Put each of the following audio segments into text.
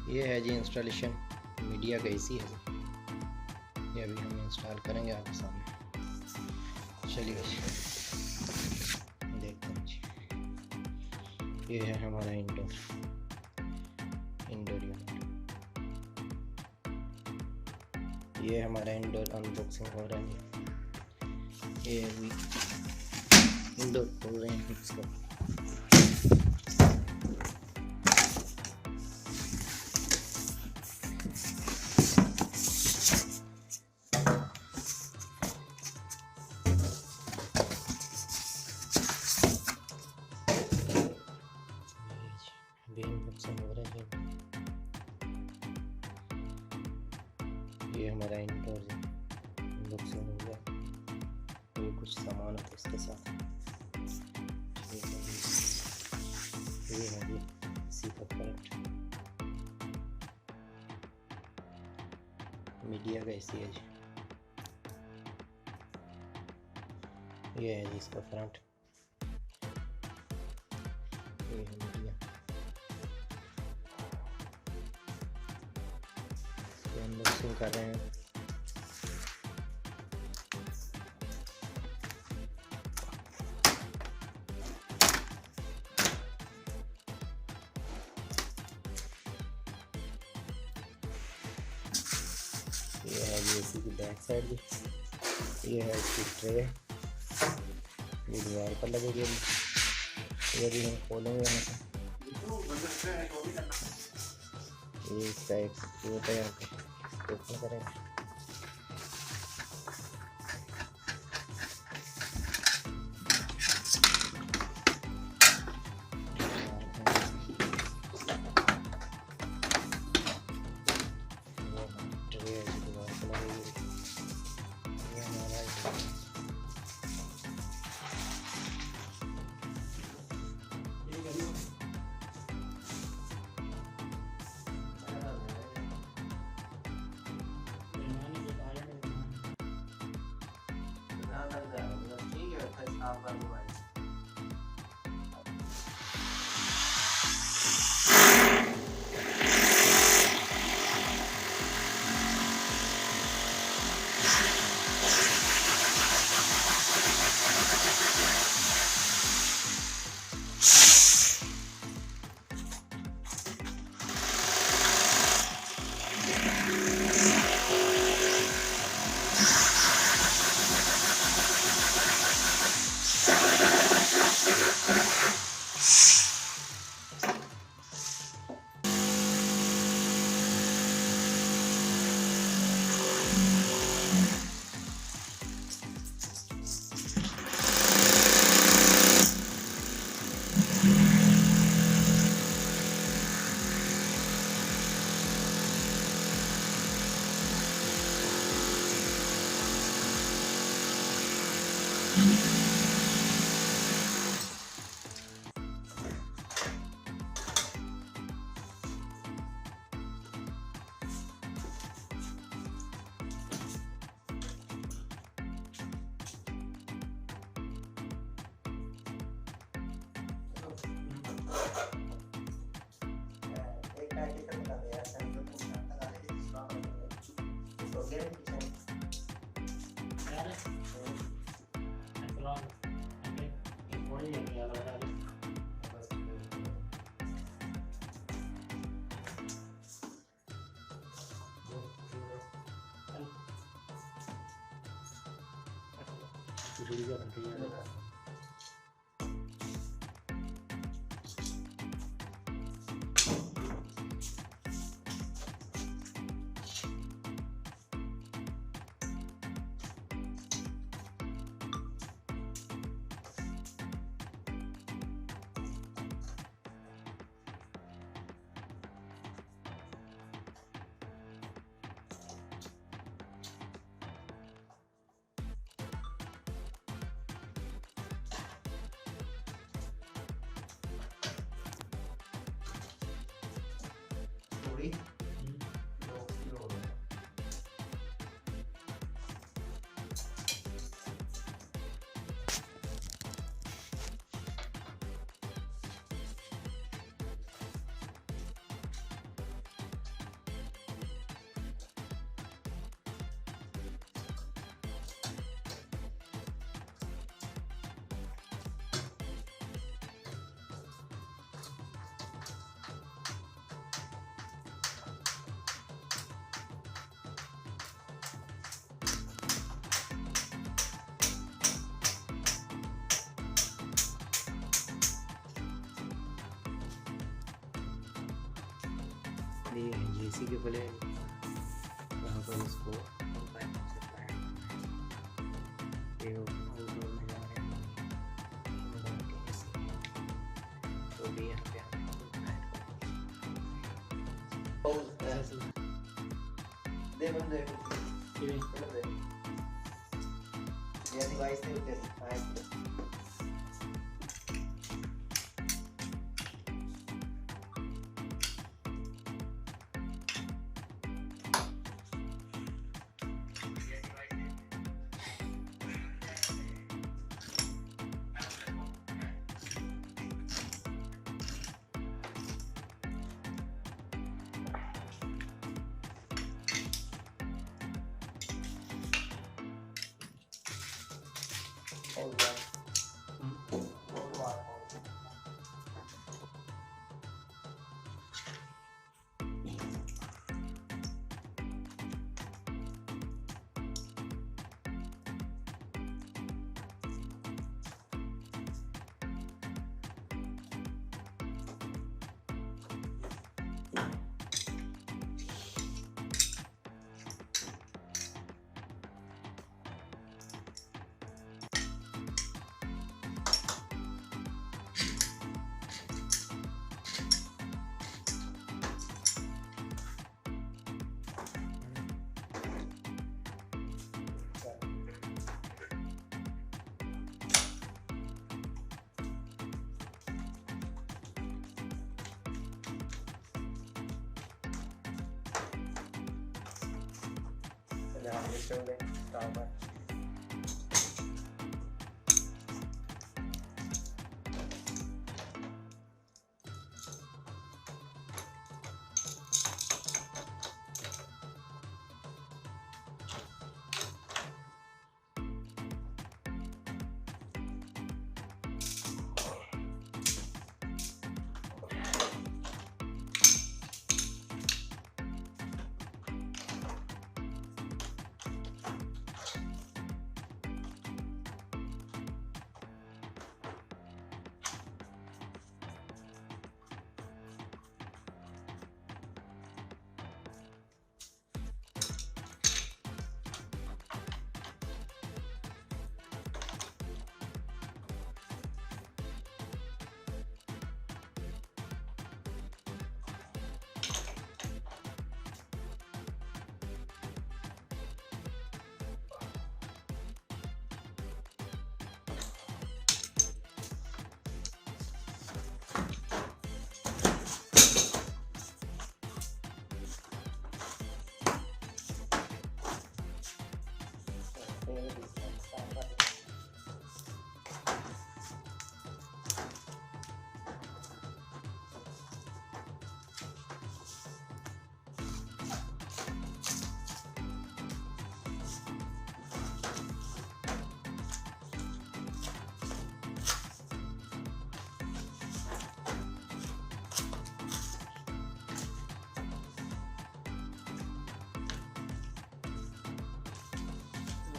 ये है जी installation media का एसी है। ये अभी हम इंस्टॉल करेंगे आपके सामने। चलिए देखते हैं जी। ये है हमारा इंडोर यूनिट। ये हमारा इंडोर अनबॉक्सिंग हो रहा है। ये अभी इंडोर खोल रहे हैं इसको। अनबॉक्सिंग हो रहा है। ये हमारा इंडोर अनबॉक्सिंग हो गया। ये कुछ सामान है इसके साथ। ये है जी इसी का प्रोडक्ट मीडिया का एसी है जी। ये है जी इसका फ्रंट। ये है मीडिया। अनबॉक्सिंग कर रहे हैं। ये है जी एसी की बैक साइड भी। ये है इसकी ट्रे। ये दीवार पर लगेगी। ये भी हम खोलेंगे यहाँ से। ये इसका एक स्क्रूप है, ओपन करेंगे। ये है एसी के प्लेन, यहाँ पर इसको पाइप से प्लान ये आउटडोर में जा रहे हैं तो भी यहाँ पे दे बंदे ये डिवाइस से होते हैं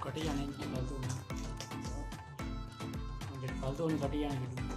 कटी जाने फालतू फालतू नहीं कटी जाने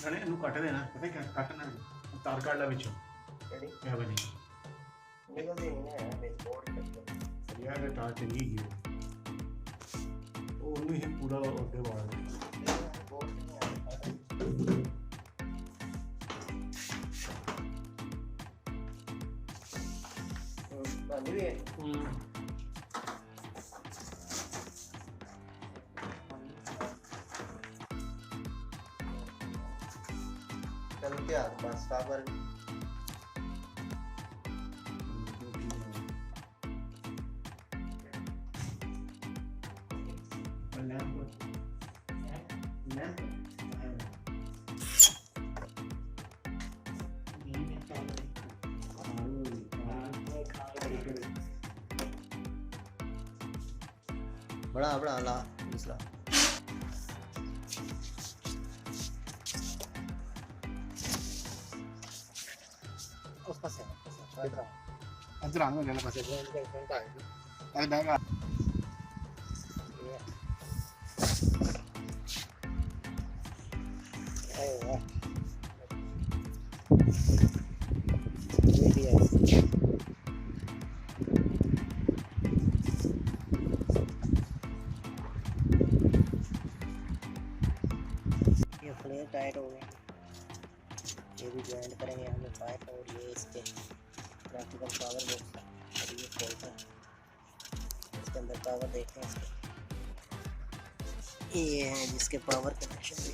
ਗਣੇ ਇਹਨੂੰ ਕੱਟ ਦੇਣਾ ਪਤਾ ਕਿਆ ਕੱਟਣਾ ਤਾਰ ਕੱਢ ਲੈ ਵਿੱਚੋਂ ਕਿਹੜੀ ਇਹ ਵਾਲੀ ਨਿਕਲਦੀ ਨਹੀਂ ਹੈ ਬੇਸਬੋਰਡ ਕੱਟ ਯਾਰ ਇਹ ਤਾਰ ਚੰਗੀ ਹੀ ਉਹ ਉਹਨੂੰ ਹੀ ਪੂਰਾ ਅੱਗੇ ਵਾੜ ਦੇ चल क्या बस पावर बड़ा बड़ा ला दूसरा उसका से अंदर आने वाला पास है अरे बैग ये फ्लेयर टाइट हो गए, ये भी ज्वाइन करेंगे हमें पाइप और ये इसके प्रैक्टिकल पावर बॉक्स और ये खोलता है इसके अंदर पावर देखते हैं इसके, ये है जिसके पावर कनेक्शन भी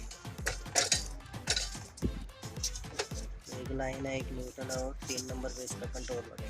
एक लाइन है, एक न्यूट्रल और 3 नंबर पे इसका कंट्रोल लगेगा।